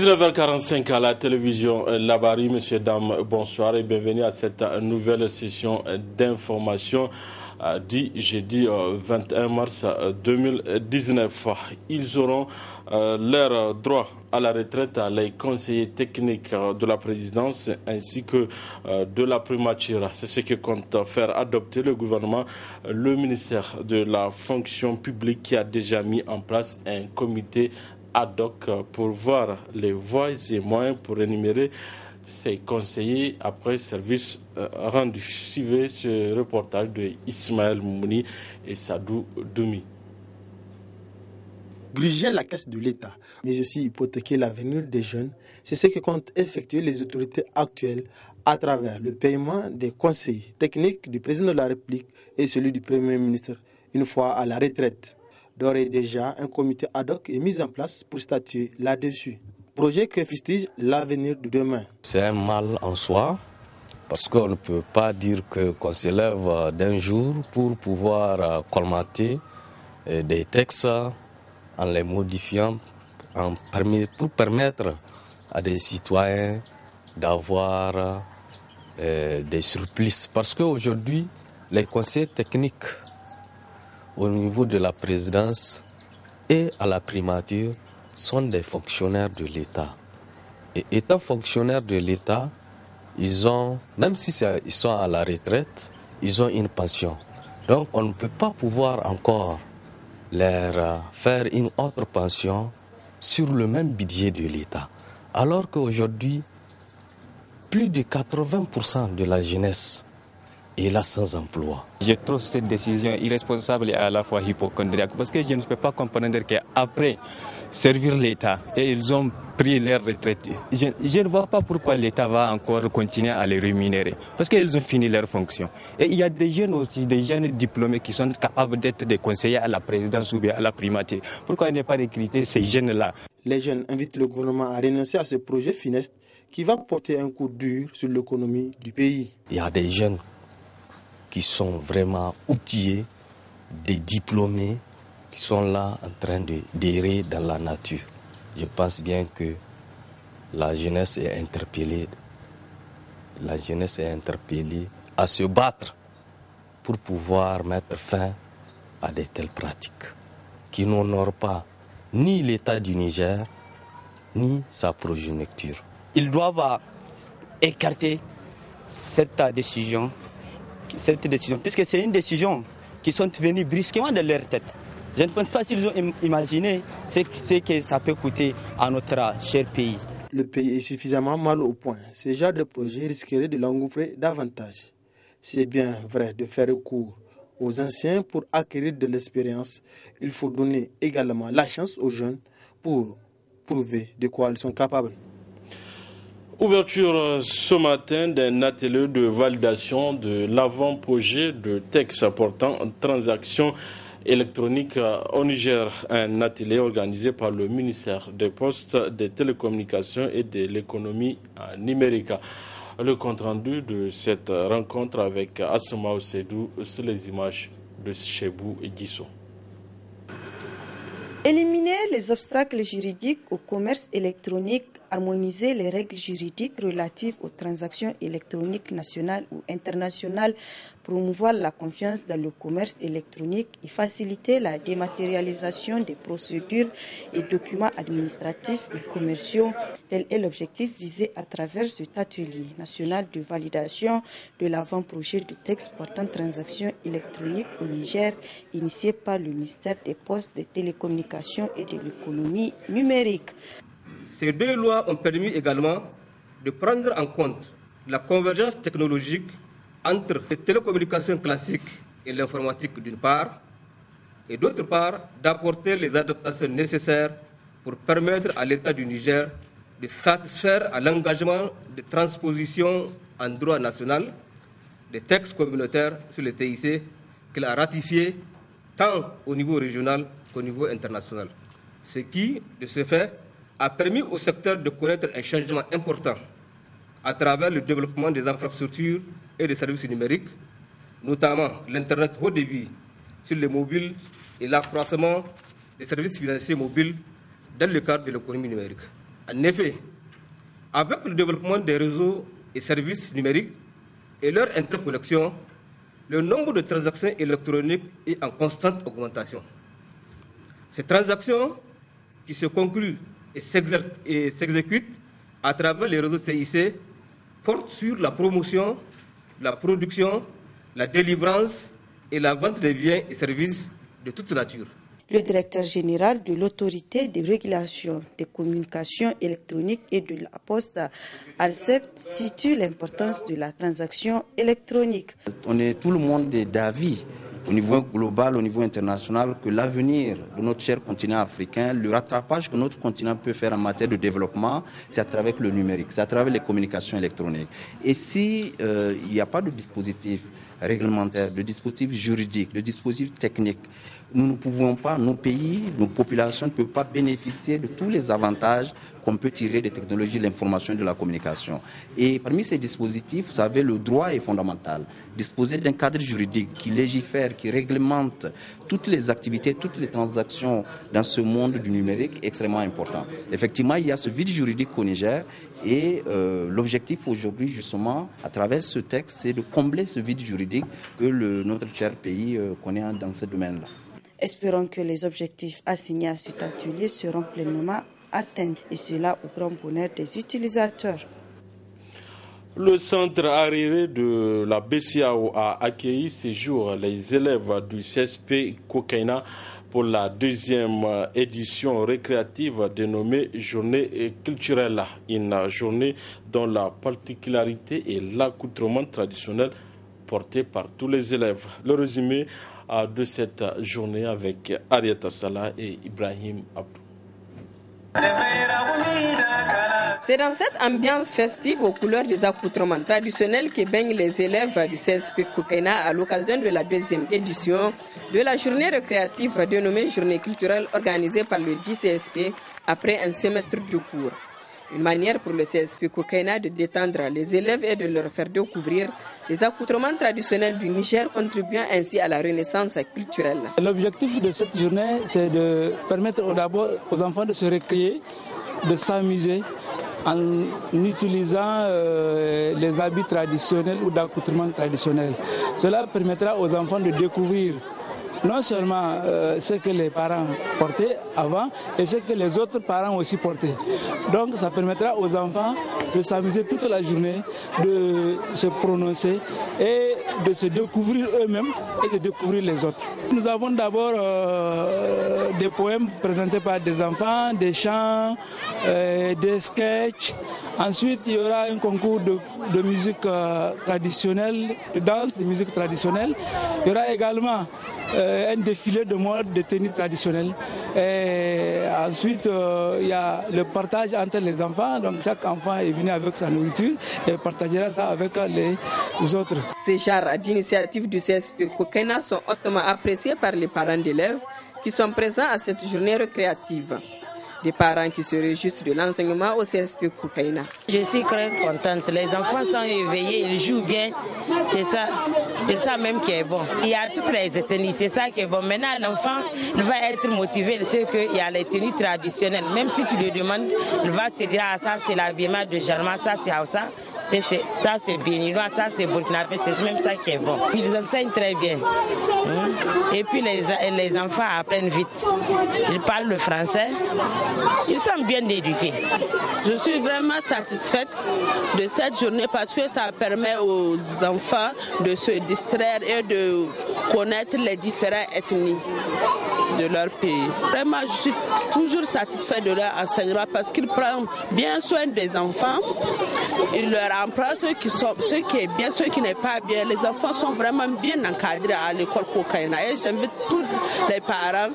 19h45 à la télévision Labari, messieurs, dames, bonsoir et bienvenue à cette nouvelle session d'information du jeudi 21 mars 2019. Ils auront leur droit à la retraite, les conseillers techniques de la présidence ainsi que de la primature. C'est ce que compte faire adopter le gouvernement, le ministère de la fonction publique qui a déjà mis en place un comité ad hoc pour voir les voies et moyens pour énumérer ses conseillers après service rendu. Suivez ce reportage de Ismaël Mouni et Sadou Doumi. Gruger la caisse de l'État, mais aussi hypothéquer l'avenir des jeunes, c'est ce que comptent effectuer les autorités actuelles à travers le paiement des conseillers techniques du président de la République et celui du Premier ministre une fois à la retraite. D'ores et déjà, un comité ad hoc est mis en place pour statuer là-dessus. Projet que fustige l'avenir de demain. C'est un mal en soi, parce qu'on ne peut pas dire qu'on se lève d'un jour pour pouvoir colmater des textes en les modifiant pour permettre à des citoyens d'avoir des surplus. Parce qu'aujourd'hui, les conseillers techniques au niveau de la présidence et à la primature sont des fonctionnaires de l'État. Et étant fonctionnaires de l'État, ils ont, même si ils sont à la retraite, ils ont une pension. Donc on ne peut pas pouvoir encore leur faire une autre pension sur le même budget de l'État. Alors qu'aujourd'hui, plus de 80% de la jeunesse est là sans emploi. Je trouve cette décision irresponsable et à la fois hypochondriaque parce que je ne peux pas comprendre qu'après servir l'État et ils ont pris leur retraite, je ne vois pas pourquoi l'État va encore continuer à les rémunérer parce qu'ils ont fini leur fonction. Et il y a des jeunes aussi, des jeunes diplômés qui sont capables d'être des conseillers à la présidence ou bien à la primature. Pourquoi ne pas recruter ces jeunes-là? Les jeunes invitent le gouvernement à renoncer à ce projet funeste qui va porter un coup dur sur l'économie du pays. Il y a des jeunes qui sont vraiment outillés, des diplômés qui sont là en train d'errer dans la nature. Je pense bien que la jeunesse est interpellée à se battre pour pouvoir mettre fin à de telles pratiques qui n'honorent pas ni l'État du Niger, ni sa progéniture. Ils doivent écarter cette décision, puisque c'est une décision qui sont venus brusquement de leur tête. Je ne pense pas s'ils ont imaginé ce que ça peut coûter à notre cher pays. Le pays est suffisamment mal au point. Ce genre de projet risquerait de l'engouffrer davantage. C'est bien vrai de faire recours aux anciens pour acquérir de l'expérience. Il faut donner également la chance aux jeunes pour prouver de quoi ils sont capables. Ouverture ce matin d'un atelier de validation de l'avant-projet de texte portant transaction électronique au Niger. Un atelier organisé par le ministère des Postes, des Télécommunications et de l'économie numérique. Le compte-rendu de cette rencontre avec Asma Osedou sur les images de Chebou et Guissou. Éliminer les obstacles juridiques au commerce électronique, harmoniser les règles juridiques relatives aux transactions électroniques nationales ou internationales, promouvoir la confiance dans le commerce électronique et faciliter la dématérialisation des procédures et documents administratifs et commerciaux. Tel est l'objectif visé à travers cet atelier national de validation de l'avant-projet de texte portant transactions électroniques au Niger, initié par le ministère des Postes, des Télécommunications et de l'économie numérique. Ces deux lois ont permis également de prendre en compte la convergence technologique entre les télécommunications classiques et l'informatique d'une part, et d'autre part d'apporter les adaptations nécessaires pour permettre à l'État du Niger de satisfaire à l'engagement de transposition en droit national des textes communautaires sur le TIC qu'il a ratifié tant au niveau régional qu'au niveau international. Ce qui, de ce fait, a permis au secteur de connaître un changement important à travers le développement des infrastructures et des services numériques, notamment l'Internet haut débit sur les mobiles et l'accroissement des services financiers mobiles dans le cadre de l'économie numérique. En effet, avec le développement des réseaux et services numériques et leur interconnexion, le nombre de transactions électroniques est en constante augmentation. Ces transactions qui se concluent et s'exécutent à travers les réseaux TIC portent sur la promotion, la production, la délivrance et la vente des biens et services de toute nature. Le directeur général de l'autorité de régulation des communications électroniques et de la poste, ARCEP, situe l'importance de la transaction électronique. On est tout le monde d'avis au niveau global, au niveau international, que l'avenir de notre cher continent africain, le rattrapage que notre continent peut faire en matière de développement, c'est à travers le numérique, c'est à travers les communications électroniques. Et si il n'y a pas de dispositif réglementaire, de dispositif juridique, de dispositif technique, nous ne pouvons pas, nos pays, nos populations ne peuvent pas bénéficier de tous les avantages qu'on peut tirer des technologies de l'information et de la communication. Et parmi ces dispositifs, vous savez, le droit est fondamental. Disposer d'un cadre juridique qui légifère, qui réglemente toutes les activités, toutes les transactions dans ce monde du numérique est extrêmement important. Effectivement, il y a ce vide juridique au Niger et l'objectif aujourd'hui, justement, à travers ce texte, c'est de combler ce vide juridique que notre cher pays connaît dans ce domaine-là. Espérons que les objectifs assignés à cet atelier seront pleinement atteints, et cela au grand bonheur des utilisateurs. Le centre arriéré de la BCAO a accueilli ces jours les élèves du CSP Kokaina pour la deuxième édition récréative dénommée Journée culturelle. Une journée dont la particularité est l'accoutrement traditionnel porté par tous les élèves. Le résumé de cette journée avec Arieta Salah et Ibrahim Abdou. C'est dans cette ambiance festive aux couleurs des accoutrements traditionnels que baignent les élèves du CSP Kokaina à l'occasion de la deuxième édition de la journée récréative dénommée Journée culturelle organisée par le CSP après un semestre de cours. Une manière pour le CSP Kokaina de détendre les élèves et de leur faire découvrir les accoutrements traditionnels du Niger, contribuant ainsi à la renaissance culturelle. L'objectif de cette journée, c'est de permettre d'abord aux enfants de se recréer, de s'amuser en utilisant les habits traditionnels ou d'accoutrements traditionnels. Cela permettra aux enfants de découvrir non seulement ce que les parents portaient avant et ce que les autres parents aussi portaient. Donc ça permettra aux enfants de s'amuser toute la journée, de se prononcer et de se découvrir eux-mêmes et de découvrir les autres. Nous avons d'abord des poèmes présentés par des enfants, des chants, des sketchs. Ensuite, il y aura un concours de musique traditionnelle, de danse, de musique traditionnelle. Il y aura également un défilé de mode, de tenues traditionnelles. Et ensuite, il y a le partage entre les enfants. Donc, chaque enfant est venu avec sa nourriture et partagera ça avec les autres. Ces genres d'initiatives du CSP Kokaina sont hautement appréciés par les parents d'élèves qui sont présents à cette journée récréative. Des parents qui se réjouissent de l'enseignement au CSP Kokaina. Je suis très contente. Les enfants sont éveillés, ils jouent bien. C'est ça même qui est bon. Il y a toutes les tenues, c'est ça qui est bon. Maintenant, l'enfant il va être motivé. Il sait qu'il y a les tenues traditionnelles. Même si tu lui demandes, il va te dire ah, ça c'est l'habillement de Jarma, ça c'est Hausa. Ça c'est béninois, ça c'est burkinabé, c'est même ça qui est bon. Ils enseignent très bien. Et puis les enfants apprennent vite. Ils parlent le français. Ils sont bien éduqués. Je suis vraiment satisfaite de cette journée parce que ça permet aux enfants de se distraire et de connaître les différentes ethnies de leur pays. Vraiment, je suis toujours satisfaite de leur enseignement parce qu'ils prennent bien soin des enfants. Ils leur apprennent ce qui est bien, ce qui n'est pas bien. Les enfants sont vraiment bien encadrés à l'école Kokaina. Et j'invite tous les parents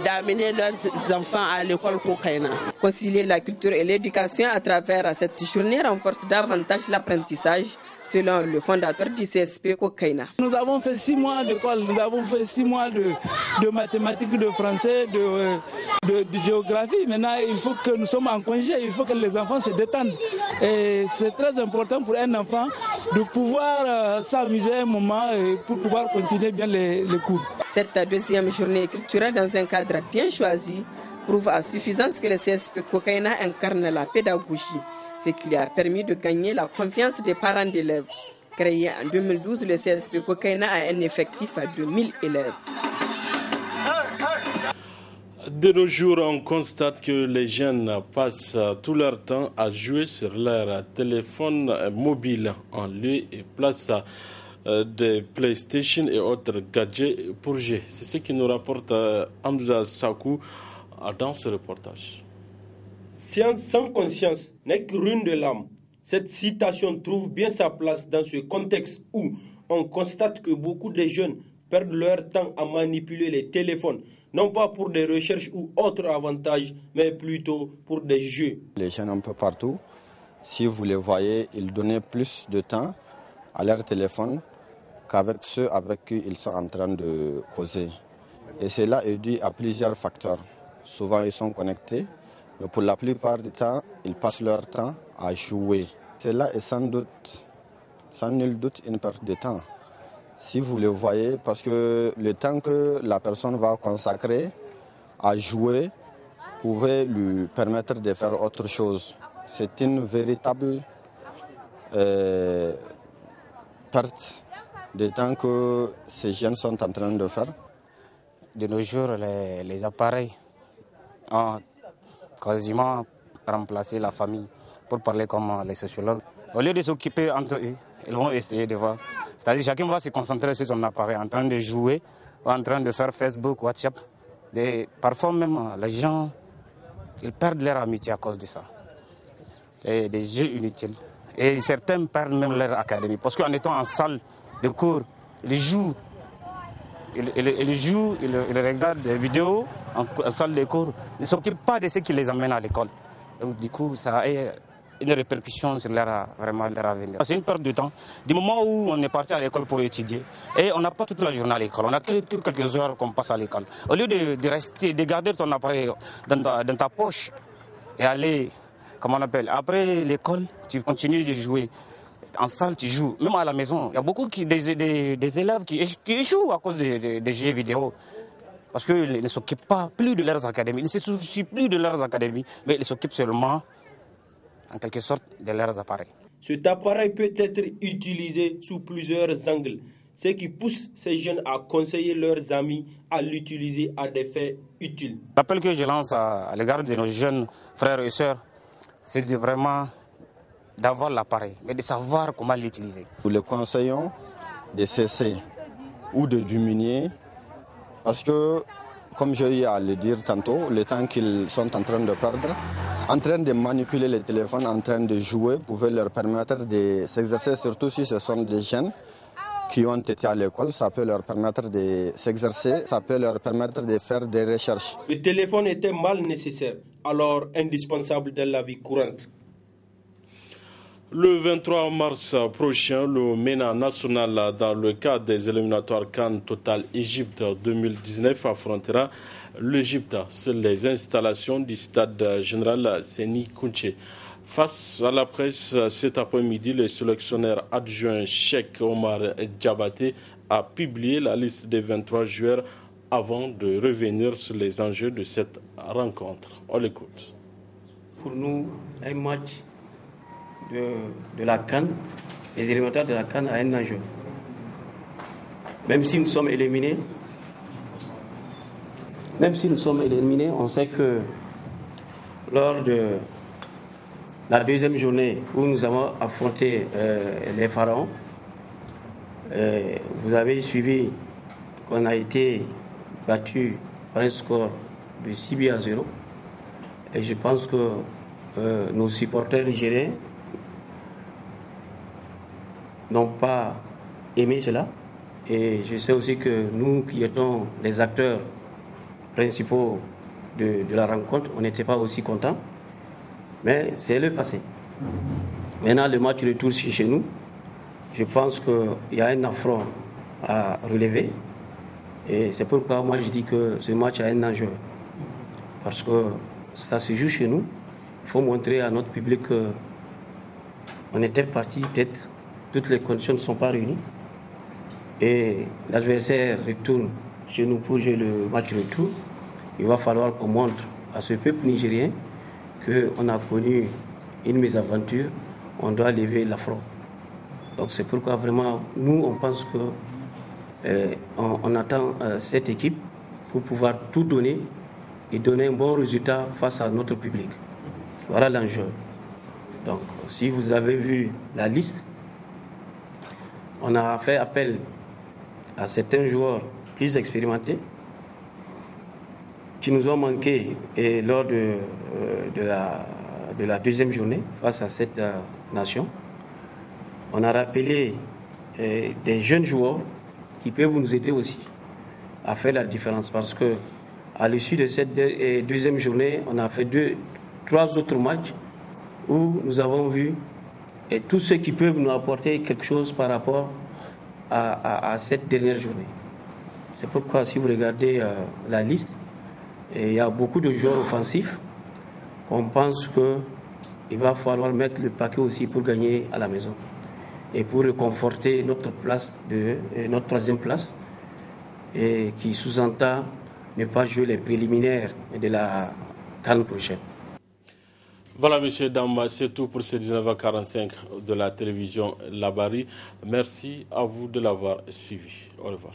d'amener leurs enfants à l'école Kokaina. Concilier la culture et l'éducation à travers cette journée renforce davantage l'apprentissage, selon le fondateur du CSP Kokaina. Nous avons fait 6 mois d'école, nous avons fait 6 mois de mathématiques, de français, de géographie. Maintenant, il faut que nous sommes en congé, il faut que les enfants se détendent. Et c'est très important pour un enfant de pouvoir s'amuser un moment et pour pouvoir continuer bien les cours. Cette deuxième journée culturelle dans un cadre bien choisi prouve à suffisance que le CSP Kokaina incarne la pédagogie, ce qui lui a permis de gagner la confiance des parents d'élèves. Créé en 2012, le CSP Kokaina a un effectif à 2000 élèves. De nos jours, on constate que les jeunes passent tout leur temps à jouer sur leur téléphone mobile en lieu et place des PlayStation et autres gadgets pour jouer. C'est ce qui nous rapporte Hamza Sakou dans ce reportage. Science sans conscience n'est que ruine de l'âme. Cette citation trouve bien sa place dans ce contexte où on constate que beaucoup de jeunes perdent leur temps à manipuler les téléphones, non pas pour des recherches ou autres avantages, mais plutôt pour des jeux. Les jeunes un peu partout, si vous les voyez, ils donnaient plus de temps à leur téléphone qu'avec ceux avec qui ils sont en train de causer. Et cela est dû à plusieurs facteurs. Souvent, ils sont connectés, mais pour la plupart du temps, ils passent leur temps à jouer. Cela est sans nul doute une perte de temps. Si vous le voyez, parce que le temps que la personne va consacrer à jouer pouvait lui permettre de faire autre chose. C'est une véritable perte de temps que ces jeunes sont en train de faire. De nos jours, les appareils ont quasiment remplacé la famille, pour parler comme les sociologues. Au lieu de s'occuper entre eux, ils vont essayer de voir. C'est-à-dire chacun va se concentrer sur son appareil en train de jouer ou en train de faire Facebook, WhatsApp. Parfois même, les gens ils perdent leur amitié à cause de ça. Et des jeux inutiles. Et certains perdent même leur académie. Parce qu'en étant en salle de cours, ils jouent. Ils regardent des vidéos en salle de cours. Ils ne s'occupent pas de ce qui les amène à l'école. Donc du coup, ça a une répercussion sur leur avenir. C'est une perte de temps. Du moment où on est parti à l'école pour étudier, et on n'a pas toute la journée à l'école, on a que quelques heures qu'on passe à l'école. Au lieu de rester, de garder ton appareil dans ta poche et aller, comment on appelle, après l'école, tu continues de jouer. En salle, tu joues. Même à la maison, il y a beaucoup des élèves qui échouent à cause des jeux vidéo. Parce qu'ils ne s'occupent pas plus de leurs académies. Ils ne se soucient plus de leurs académies, mais ils s'occupent seulement, en quelque sorte, de leurs appareils. Cet appareil peut être utilisé sous plusieurs angles, ce qui pousse ces jeunes à conseiller leurs amis à l'utiliser à des fins utiles. L'appel que je lance à l'égard de nos jeunes frères et sœurs, c'est vraiment d'avoir l'appareil, mais de savoir comment l'utiliser. Nous les conseillons de cesser ou de diminuer, parce que, comme j'ai eu à le dire tantôt, le temps qu'ils sont en train de perdre, en train de manipuler les téléphones, en train de jouer, pouvait leur permettre de s'exercer, surtout si ce sont des jeunes qui ont été à l'école, ça peut leur permettre de s'exercer, ça peut leur permettre de faire des recherches. Le téléphone était mal nécessaire, alors indispensable dans la vie courante. Le 23 mars prochain, le MENA national, dans le cadre des éliminatoires CAN Total Égypte 2019, affrontera l'Égypte sur les installations du stade général Seni Kounché. Face à la presse, cet après-midi, le sélectionneur adjoint Cheikh Omar Diabaté a publié la liste des 23 joueurs avant de revenir sur les enjeux de cette rencontre. On l'écoute. Pour nous, un match de la CAN, les élémentaires de la CAN a un enjeu. Même si nous sommes éliminés, on sait que lors de la deuxième journée où nous avons affronté les Pharaons, vous avez suivi qu'on a été battu par un score de 6-0. Et je pense que nos supporters nigériens n'ont pas aimé cela. Et je sais aussi que nous qui étions les acteurs principaux de la rencontre, on n'était pas aussi contents. Mais c'est le passé. Maintenant, le match retour chez nous, je pense qu'il y a un affront à relever. Et c'est pourquoi moi je dis que ce match a un enjeu. Parce que ça se joue chez nous. Il faut montrer à notre public qu'on était parti, peut-être toutes les conditions ne sont pas réunies. Et l'adversaire retourne chez nous pour jouer le match retour. Il va falloir qu'on montre à ce peuple nigérien qu'on a connu une mésaventure, on doit lever l'affront. Donc c'est pourquoi vraiment, nous, on pense que on attend cette équipe pour pouvoir tout donner et donner un bon résultat face à notre public. Voilà l'enjeu. Donc, si vous avez vu la liste, on a fait appel à certains joueurs plus expérimentés qui nous ont manqué lors de la deuxième journée face à cette nation. On a rappelé des jeunes joueurs qui peuvent nous aider aussi à faire la différence parce que à l'issue de cette deuxième journée, on a fait 3 autres matchs où nous avons vu tous ceux qui peuvent nous apporter quelque chose par rapport à cette dernière journée. C'est pourquoi si vous regardez la liste, il y a beaucoup de joueurs offensifs qu'on pense qu'il va falloir mettre le paquet aussi pour gagner à la maison et pour reconforter notre place, notre 3e place, et qui sous-entend ne pas jouer les préliminaires de la CAN prochaine. Voilà, messieurs, dames, c'est tout pour ce 19h45 de la télévision Labari. Merci à vous de l'avoir suivi. Au revoir.